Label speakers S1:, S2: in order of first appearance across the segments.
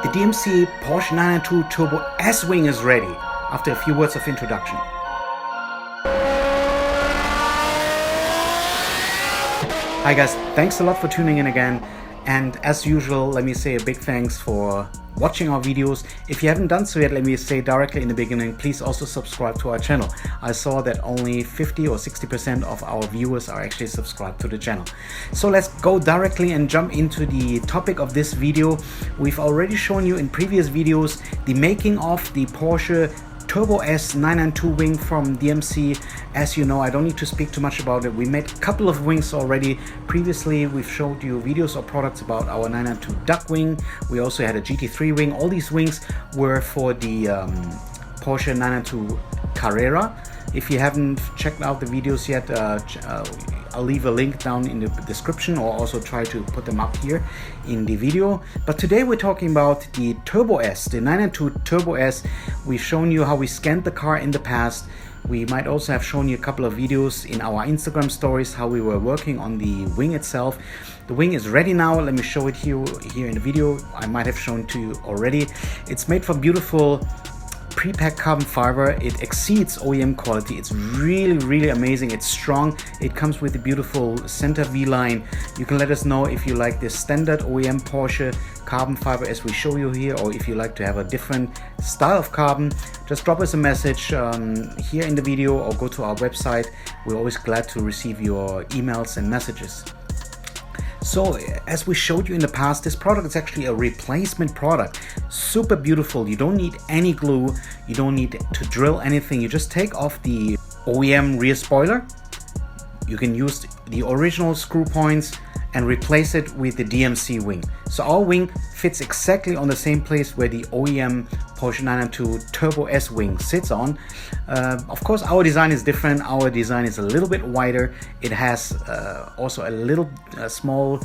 S1: The DMC Porsche 992 Turbo S-Wing is ready after a few words of introduction. Hi guys, thanks a lot for tuning in again, and as usual, let me say a big thanks for watching our videos. If you haven't done so yet, let me say directly in the beginning, please also subscribe to our channel. I saw that only 50 or 60% of our viewers are actually subscribed to the channel. So let's go directly and jump into the topic of this video. We've already shown you in previous videos the making of the Porsche Turbo S 992 wing from DMC. As you know, I don't need to speak too much about it. We made a couple of wings already. Previously, we've showed you videos or products about our 992 duck wing. We also had a GT3 wing. All these wings were for the Porsche 992 Carrera. If you haven't checked out the videos yet, I'll leave a link down in the description, or also try to put them up here in the video. But today we're talking about the Turbo S, the 992 Turbo S. We've shown you how we scanned the car in the past. We might also have shown you a couple of videos in our Instagram stories how we were working on the wing itself. The wing is ready now. Let me show it here in the video. I might have shown to you already. It's made from beautiful pre-packed carbon fiber. It exceeds OEM quality. It's really amazing. It's strong. It comes with a beautiful center V-line. You can let us know if you like this standard OEM Porsche carbon fiber as we show you here, or if you like to have a different style of carbon. Just drop us a message here in the video, or go to our website. We're always glad to receive your emails and messages. So, as we showed you in the past, this product is actually a replacement product. Super beautiful. You don't need any glue. You don't need to drill anything. You just take off the OEM rear spoiler. You can use the original screw points and replace it with the DMC wing. So our wing fits exactly on the same place where the OEM Porsche 992 Turbo S wing sits on. Of course, our design is different. Our design is a little bit wider. It has also a small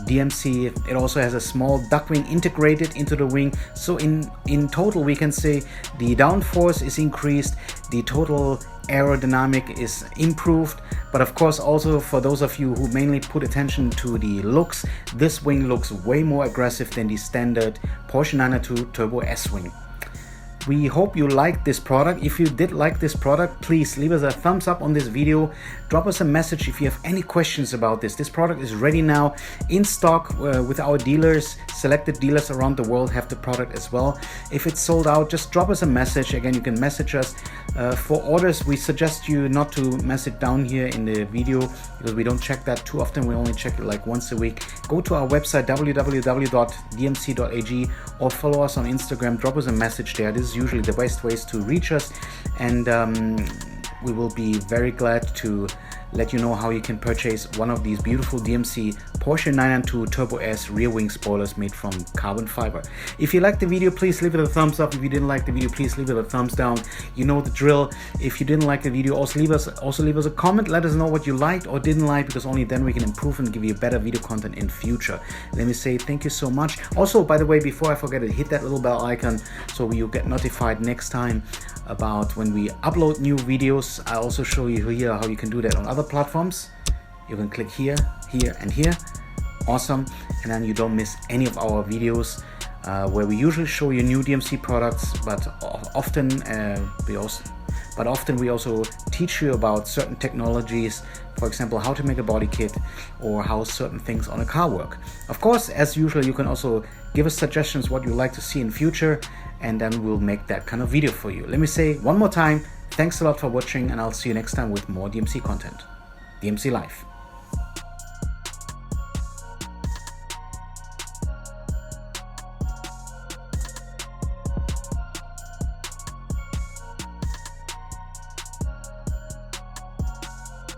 S1: DMC. It also has a small duck wing integrated into the wing. So in total, we can say the downforce is increased, the total aerodynamic is improved. But of course, also for those of you who mainly put attention to the looks, this wing looks way more aggressive than the standard Porsche 992 Turbo S wing. We hope you liked this product. If you did like this product, please leave us a thumbs up on this video. Drop us a message if you have any questions about this. This product is ready now in stock with our dealers. Selected dealers around the world have the product as well. If it's sold out, just drop us a message. Again, you can message us. For orders, we suggest you not to message down here in the video, because we don't check that too often. We only check it like once a week. Go to our website www.dmc.ag, or follow us on Instagram. Drop us a message there. This is usually the best ways to reach us, and we will be very glad to let you know how you can purchase one of these beautiful DMC Porsche 992 Turbo S rear wing spoilers made from carbon fiber. If you liked the video, please leave it a thumbs up. If you didn't like the video, please leave it a thumbs down. You know the drill. If you didn't like the video, also leave us a comment. Let us know what you liked or didn't like, because only then we can improve and give you better video content in future. Let me say thank you so much. Also, by the way, before I forget it, hit that little bell icon so you'll get notified next time about when we upload new videos. I also show you here how you can do that on other platforms. You can click here, here, and here. Awesome. And then you don't miss any of our videos where we usually show you new DMC products, but often we also teach you about certain technologies. For example, how to make a body kit, or how certain things on a car work. Of course, as usual, you can also give us suggestions what you'd like to see in future, and then we'll make that kind of video for you. Let me say one more time, thanks a lot for watching, and I'll see you next time with more DMC content. DMC Live.